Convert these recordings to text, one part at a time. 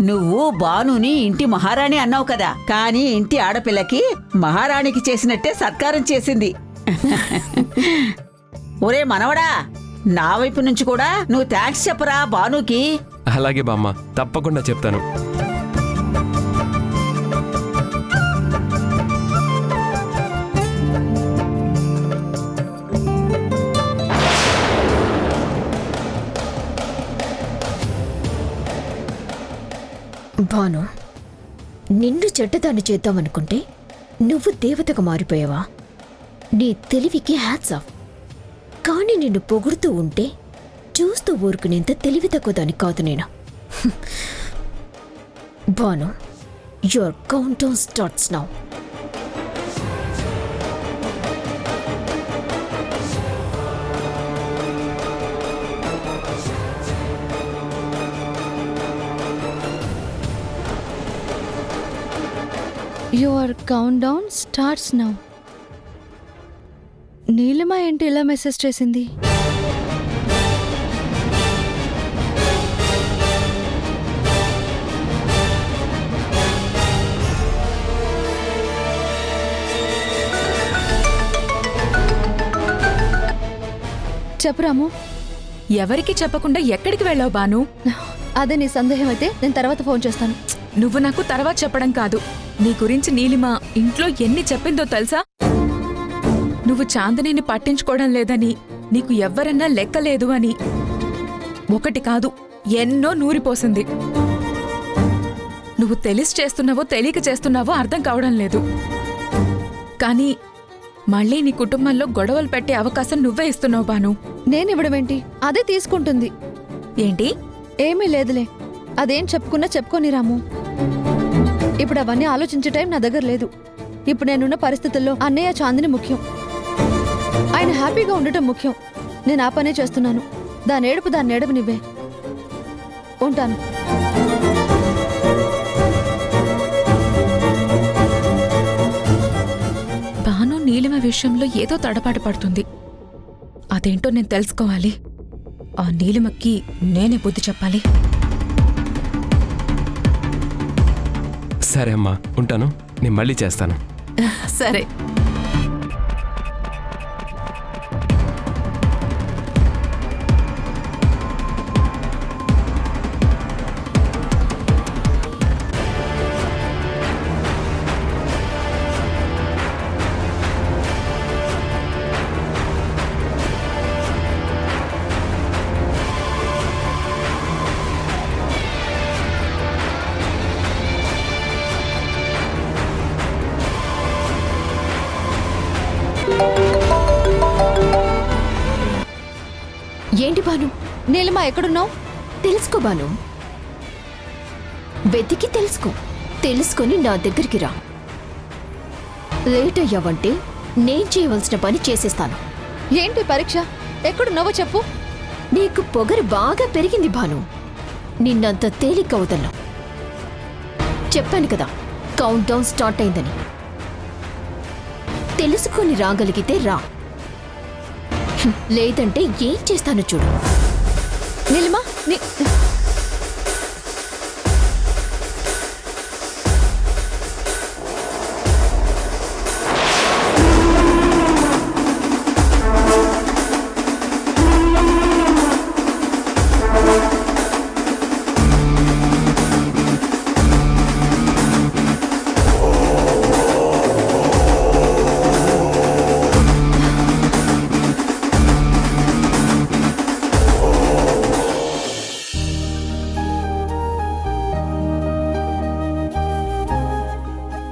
నువ్వు భానుని ఇంటి మహారాణి అన్నావు కదా, కానీ ఇంటి ఆడపిల్లకి మహారాణికి చేసినట్టే సత్కారం చేసింది. ఒరే మనవడా, నా వైపు నుంచి కూడా నువ్వు థ్యాంక్స్ చెప్పరా భానుకి. అలాగే బామ్మ, తప్పకుండా చెప్తాను. భాను, నిన్ను చెడ్డదాన్ని చేద్దామనుకుంటే నువ్వు దేవతగా మారిపోయావా? నీ తెలివికి హ్యాట్స్ ఆఫ్. కానీ నిన్ను పొగుడుతూ ఉంటే చూస్తూ ఊరుకునేంత తెలివి తక్కువ దాన్ని కాదు నేను. Bhanu, your count down starts now. Your count down starts now. Neelima ఏంటి ఇలా మెసేజ్ చేసింది? చెప్పురాము. ఎవరికి చెప్పకుండా ఎక్కడికి వెళ్ళావు బాను? అదే నీ సందేహం అయితే నేను తర్వాత ఫోన్ చేస్తాను. నువ్వు నాకు తర్వాత చెప్పడం కాదు, నీ గురించి నీలిమ ఇంట్లో ఎన్ని చెప్పిందో తెలుసా? నువ్వు చాందినిని పట్టించుకోవడం లేదని, నీకు ఎవ్వరన్నా లెక్కలేదు అని. ఒకటి కాదు, ఎన్నో నూరిపోసింది. నువ్వు తెలిసి చేస్తున్నావో తెలియక చేస్తున్నావో అర్థం కావడం లేదు. కానీ మళ్ళీ నీ కుటుంబంలో గొడవలు పెట్టే అవకాశం నువ్వే ఇస్తున్నావు బాను. నేనివ్వడమేంటి, అదే తీసుకుంటుంది. ఏంటి? ఏమీ లేదులే, అదేం చెప్పుకున్నా చెప్పుకొని రాము. ఇప్పుడు అవన్నీ ఆలోచించే టైం నా దగ్గర లేదు. ఇప్పుడు నేనున్న పరిస్థితుల్లో అన్నయ్య చాందిని ముఖ్యం. ఆయన హ్యాపీగా ఉండటం ముఖ్యం. నేను ఆ పనే చేస్తున్నాను. దాని ఏడుపు నివ్వే. ఉంటాను. బాను నీలిమ విషయంలో ఏదో తడపాటు పడుతుంది. అదేంటో నేను తెలుసుకోవాలి. ఆ నీలిమకి నేనే బుద్ధి చెప్పాలి. సరే అమ్మా, ఉంటాను. నేను మళ్ళీ చేస్తాను. సరే. ఏంటి భాను? నీలిమ ఎక్కడున్నావు? తెలుసుకో భాను, వెతికి తెలుసుకో. తెలుసుకొని నా దగ్గరికి రా. లేట్ అయ్యావంటే నేను చేయవలసిన పని చేసేస్తాను. ఏంటి పరీక్ష? ఎక్కడున్నావో చెప్పు. నీకు పొగరు బాగా పెరిగింది భాను. నిన్నంత తేలిక వదలను. చెప్పాను కదా, కౌంట్ డౌన్ స్టార్ట్ అయిందని. తెలుసుకొని రాగలిగితే రా, లేదంటే ఏం చేస్తానో చూడు. నీలిమ,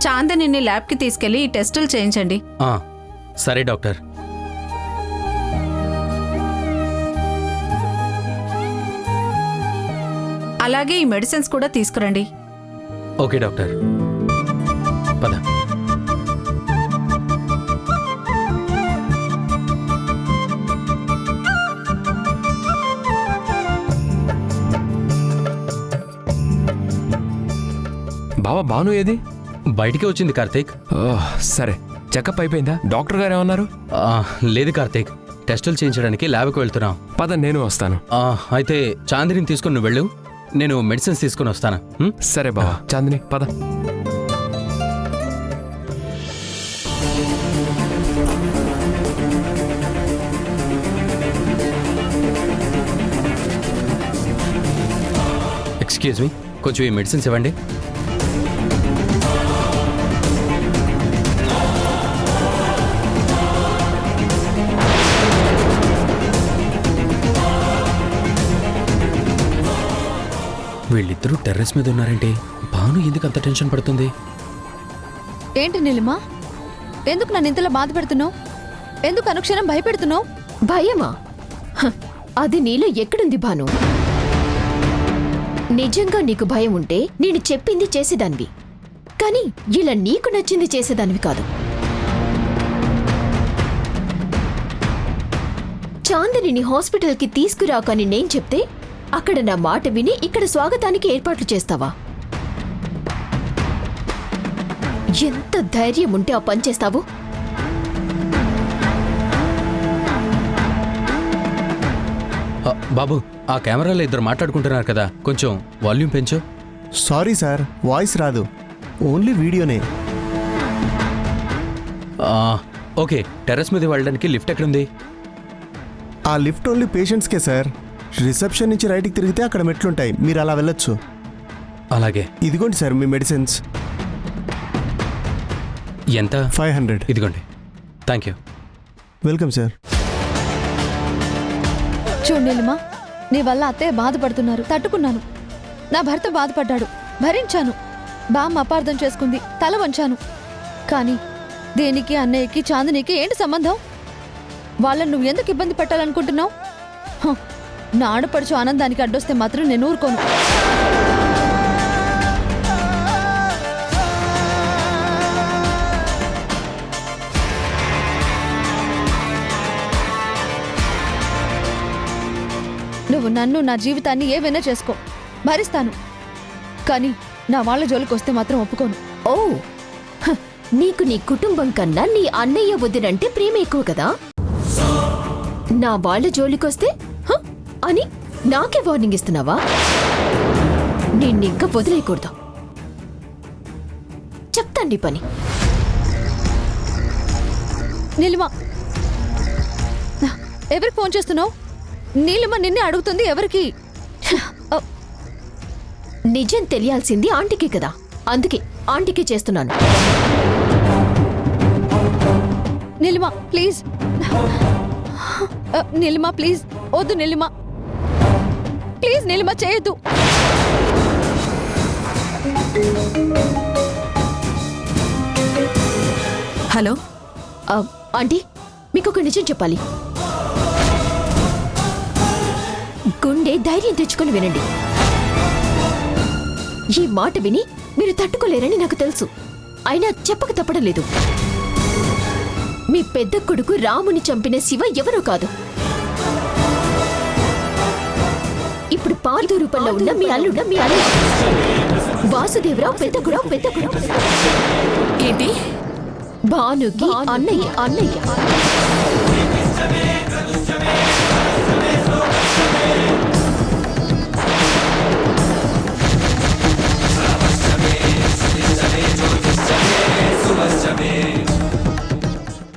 చాందనిని ల్యాబ్కి తీసుకెళ్లి టెస్టులు చేయించండి. సరే డాక్టర్. అలాగే ఈ మెడిసిన్స్ కూడా తీసుకురండి. ఓకే డాక్టర్, పద. బావా, భాను ఏది? బయటికి వచ్చింది కార్తీక్. సరే, చెకప్ అయిపోయిందా? డాక్టర్ గారు ఏమన్నారు? లేదు కార్తీక్, టెస్టులు చేయించడానికి ల్యాబ్కి వెళ్తున్నాం. పద, నేను వస్తాను. అయితే చాందిని తీసుకుని నువ్వు వెళ్ళు, నేను మెడిసిన్స్ తీసుకుని వస్తాను. సరే బావా. చాందిని పద. ఎక్స్క్యూజ్ మీ, కొంచెం ఈ మెడిసిన్స్ ఇవ్వండి. వీళ్ళిద్దరూ టెర్రస్ మీద ఉన్నారంటే భాను ఎందుకు అంత టెన్షన్ పడుతుంది? ఏంటి నీలిమా, ఎందుకు నన్ను ఇంతలా బాధ పెడుతున్నావు? ఎందుకు అనుక్షణం భయపెడుతున్నావు? భయమా? హ, అది నీలో ఎక్కడుంది భాను? నిజంగా నీకు భయం ఉంటే నేను చెప్పింది చేసేదానివి, కానీ ఇలా నీకు నచ్చింది చేసేదానివి కాదు. చాందిని హాస్పిటల్కి తీసుకురాకని నేను చెప్తే అక్కడ నా మాట విని ఇక్కడ స్వాగతానికి ఏర్పాట్లు చేస్తావా? ఎంత ధైర్యం ఉంటే ఆ పని చేస్తావు? బాబు, ఆ కెమెరాలో ఇద్దరు మాట్లాడుకుంటున్నారు కదా, కొంచెం వాల్యూమ్ పెంచు. సారీ సార్, వాయిస్ రాదు, ఓన్లీ వీడియోనే. ఓకే, టెర్రస్ మీద వెళ్ళడానికి లిఫ్ట్ ఎక్కడుంది? ఆ లిఫ్ట్ ఓన్లీ పేషెంట్స్కే సార్. రిసెప్షన్ నుంచి రైట్కి తిరిగితే అక్కడ మెట్లుంటాయి, మీరు అలా వెళ్ళొచ్చు. అలాగే. ఇదిగోండి సార్ మీ మెడిసిన్స్. ఎంత? 500. ఇదిగోండి. Thank you. Welcome sir. చూడు నీలిమా, నీ వల్ల అత్తయ్య బాధపడుతున్నారు, తట్టుకున్నాను. నా భర్త బాధపడ్డాడు, భరించాను. బామ్మ అపార్థం చేసుకుంది, తల వంచాను. కానీ దేనికి అన్నయ్యకి చాందినికి ఏంటి సంబంధం? వాళ్ళని నువ్వు ఎందుకు ఇబ్బంది పెట్టాలనుకుంటున్నావు? హ, నా ఆడపడుచు ఆనందానికి అడ్డొస్తే మాత్రం నేను ఊరుకోను. నువ్వు నన్ను, నా జీవితాన్ని ఏవైనా చేసుకో, భరిస్తాను. కానీ నా వాళ్ళ జోలికి వస్తే మాత్రం ఒప్పుకోను. ఓ, హ, నీకు నీ కుటుంబం కన్నా నీ అన్నయ్య వదినంటే ప్రేమ ఎక్కువ కదా? నా వాళ్ళ జోలికొస్తే హ, అని నాకే వార్నింగ్ ఇస్తున్నావా? నిన్నింక వదిలేయకూడదు. చెప్తాండి పని. నీలిమా, ఎవరికి ఫోన్ చేస్తున్నావు? నీలిమ నిన్నే అడుగుతుంది. ఎవరికి? నిజం తెలియాల్సింది ఆంటీకి కదా, అందుకే ఆంటీకి చేస్తున్నాను. నీలిమ ప్లీజ్, నీలిమ ప్లీజ్, వద్దు నీలిమ, ప్లీజ్ నీలిమ చేయొద్దు. హలో ఆంటీ, మీకు ఒక నిజం చెప్పాలి. గుండె ధైర్యం తెచ్చుకొని వినండి. ఈ మాట విని మీరు తట్టుకోలేరని నాకు తెలుసు, అయినా చెప్పక తప్పడం లేదు. మీ పెద్ద కొడుకు రాముని చంపిన శివ ఎవరో కాదు, ఇప్పుడు పార్థు రూపంలో ఉన్న మీ అల్లుడ వాసుదేవరావు పెద్ద ఏంటి? భానుకి అన్నయ్య.